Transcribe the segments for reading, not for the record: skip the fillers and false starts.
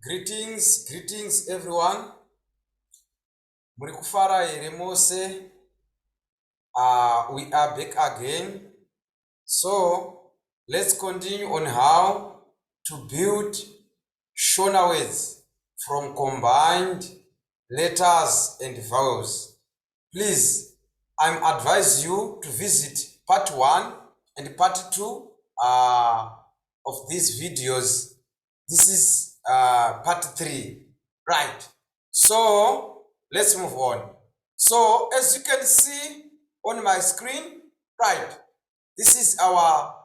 Greetings everyone. Muri kufara here mose. We are back again. So let's continue on how to build Shona words from combined letters and vowels. Please, I'm advise you to visit part 1 and part 2 of these videos. This is part 3, right? So let's move on. So as you can see on my screen, right, this is our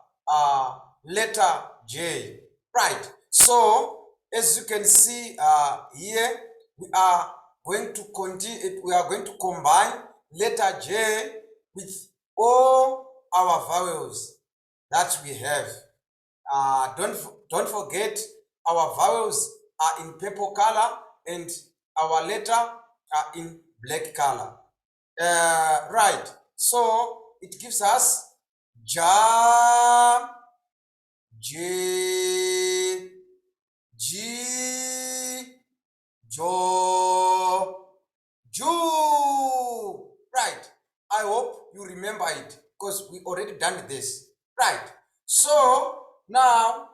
letter J, right? So as you can see here, we are going to continue. We are going to combine letter J with all our vowels that we have. Don't forget, our vowels are in purple color and our letter are in black color. Right. So it gives us Ja, J, G, Jo, Ju. Right. I hope you remember it because we already done this. Right. So now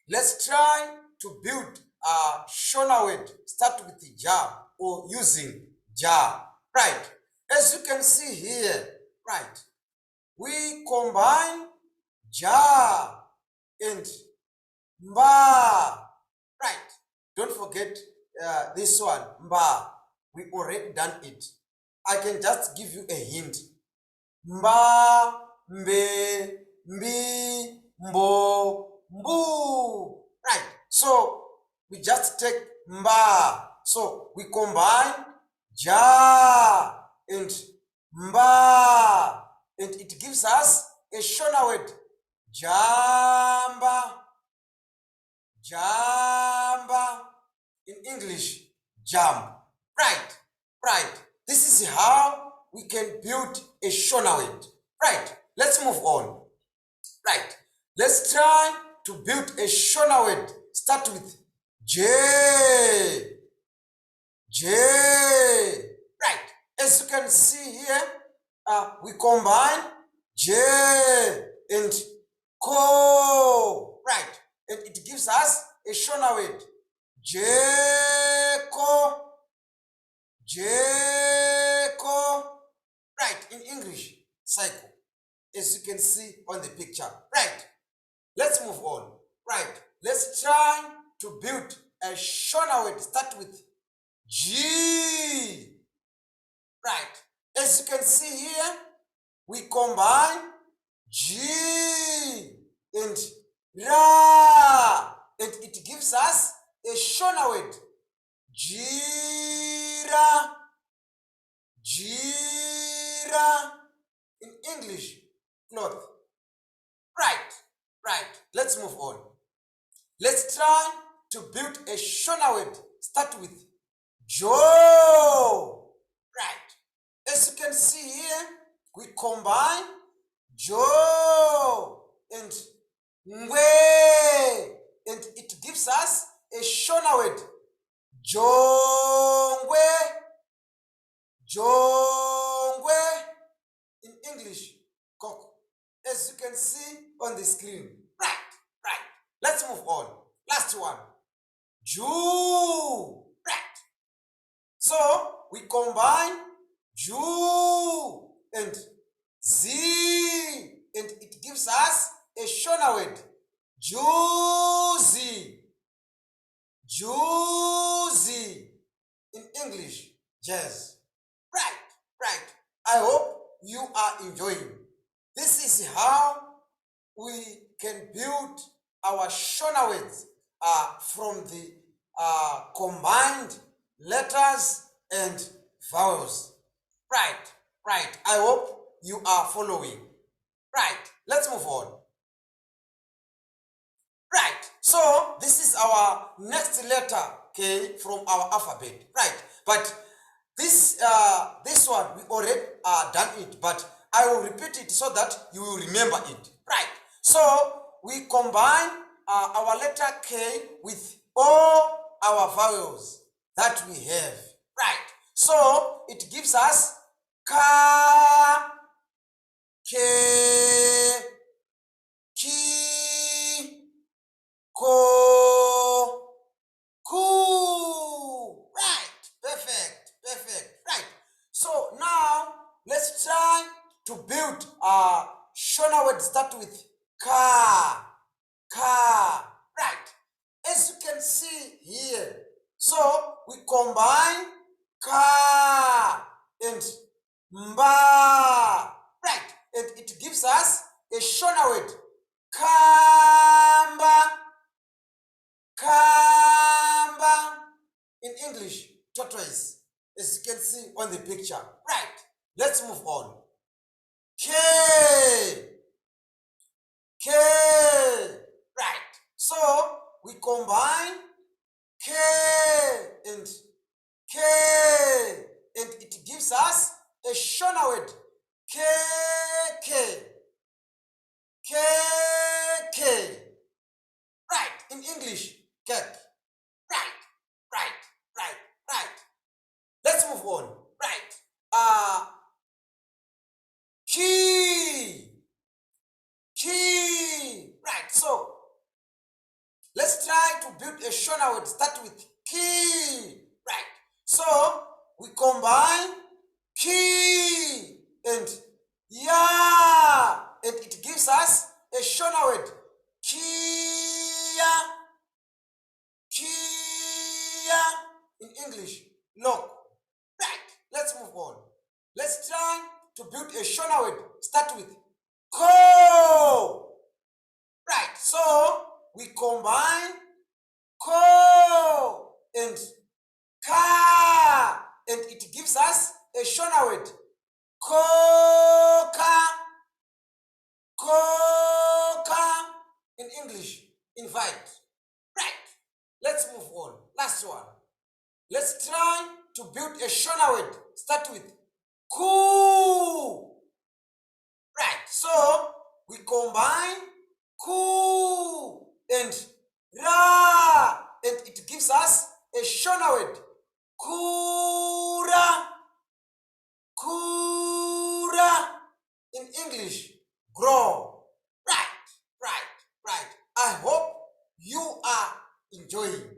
let's try to build a Shona word. Start with the Ja or using Ja. Right. As you can see here, right, we combine Ja and Mba. Right. Don't forget this one, Mba. We already done it. I can just give you a hint. Mba, Mbe, Mbi, Mbo, Mbu. Right. So we just take Mba. So we combine Ja and Mba, and it gives us a Shona word. Jamba, Jamba. In English, jump. Right, right. This is how we can build a Shona word. Right, let's move on. Right, let's try to build a Shona word. Start with J. J. Right, as you can see here, we combine J and Ko. Right, and it gives us a Shona word. Jeko. Jeko. Right, in English, cycle, as you can see on the picture. Right, let's move on. Right, let's try to build a Shona word. Start with G. Right, as you can see here, we combine G and Ra, and it gives us a Shona word. Jira. Jira. In English, cloth. Right, right. Let's move on. Let's try to build a Shona word. Start with Jo. Right. As you can see here, we combine Jo and Ngwe, and it gives us a Shona word. Jongwe. Jongwe. In English, cock. As you can see on the screen. Right, right. Let's move on. Last one. Ju. Right. So we combine Ju and Z, and it gives us a Shona word. Juicy. Juicy. In English, jazz. Right, right. I hope you are enjoying. This is how we can build our Shona words from the combined letters and vowels. Right, right. I hope you are following. Right, let's move on. Right, so this is our next letter, okay, from our alphabet. Right, but this one we already done it, but I will repeat it so that you will remember it. Right, so we combine our letter K with O our vowels that we have. Right. So it gives us ka, ke, ki, ko, ku. Right. Perfect. Perfect. Right. So now let's try to build a Shona word start with ka. Ka. Right. As you can see here, so we combine ka and mba. Right. And it gives us a Shona word. Kamba. Kamba. In English, tortoise. As you can see on the picture. Right. Let's move on. K. K. Right. So we combine K and K, and it gives us a Shona word. K, K, K, K. Right. In English, cake. Right. Right. Right. Right. Let's move on. Right. Key. Key. Right. So let's try to build a Shona word. Start with key. Right. So we combine key and ya, and it gives us a Shona word. Kia. Kia. In English, look. Right. Let's move on. Let's try to build a Shona word. Start with ko. Right. So we combine ko and ka, and it gives us a Shona word. Coca. Coca. In English, invite. Right. Let's move on. Last one. Let's try to build a Shona word. Start with ku. Right. So we combine ku and ra, and it gives us a Shona word. Kura. Kura. In English, grow. Right. I hope you are enjoying.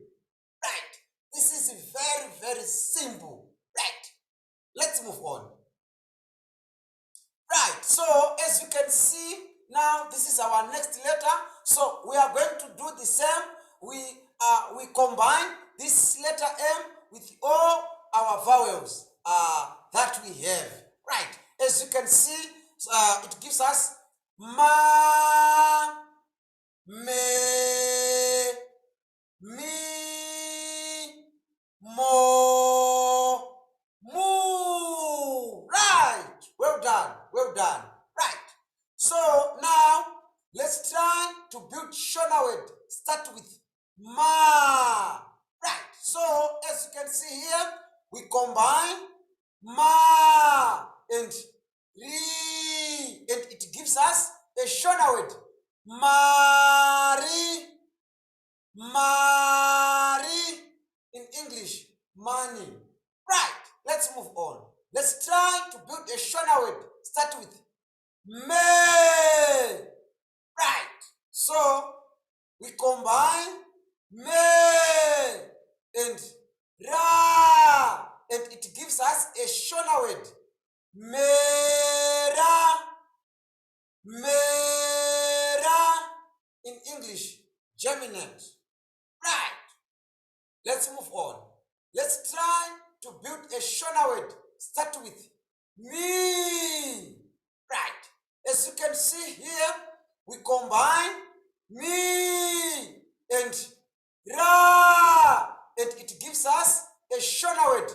Right. This is very, very simple. Right. Let's move on. Right. So as you can see, now this is our next letter. So we are going to do the same. We combine this letter M with all our vowels that we have. Right. As you can see, it gives us ma, me, mi, mo, mu. Right. Well done. Well done. Right. So now let's try to build Shona word. Start with ma. Right. So as you can see here, we combine ma and ri, and it gives us a Shona word. Mari. Mari. In English, money. Right. Let's move on. Let's try to build a Shona word. Start with me. Right. So we combine me and ra, and it gives us a Shona word. Mera. Mera. In English, germinate. Right. Let's move on. Let's try to build a Shona word. Start with me. Right. As you can see here, we combine me and ra, and it gives us a Shona word.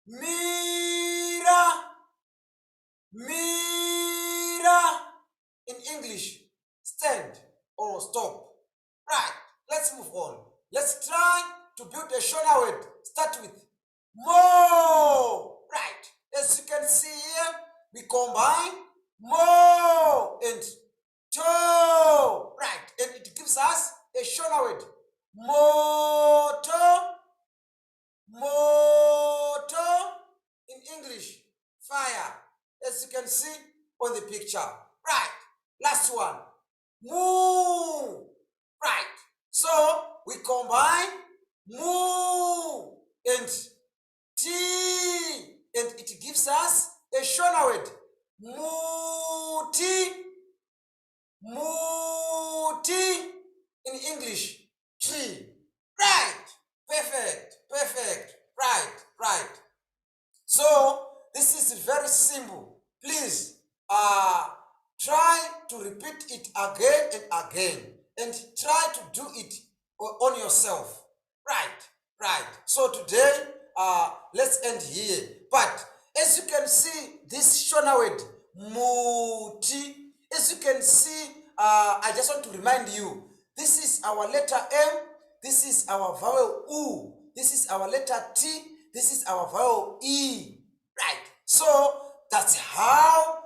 Mira. Mira. In English, stand or stop. Right. Let's move on. Let's try to build a Shona word. Start with mo. Right. As you can see here, we combine mo and to. Right. And it gives us a Shona word. Moto. picture. Right. Last one. Moo. Right. So we combine moo and T, and it gives us a Shona word. Muti, muti in English. Tree. Right. Perfect. Perfect. Right. Right. So this is very simple. Please try to repeat it again and again, and try to do it on yourself. Right, right. So today, let's end here. But as you can see, this Shona word, muti, as you can see, I just want to remind you, this is our letter M, this is our vowel U, this is our letter T, this is our vowel E. Right. So that's how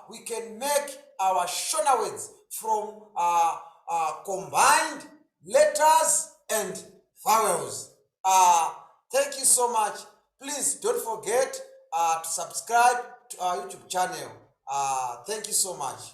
we can make our Shona words from combined letters and vowels. Thank you so much. Please don't forget to subscribe to our YouTube channel. Thank you so much.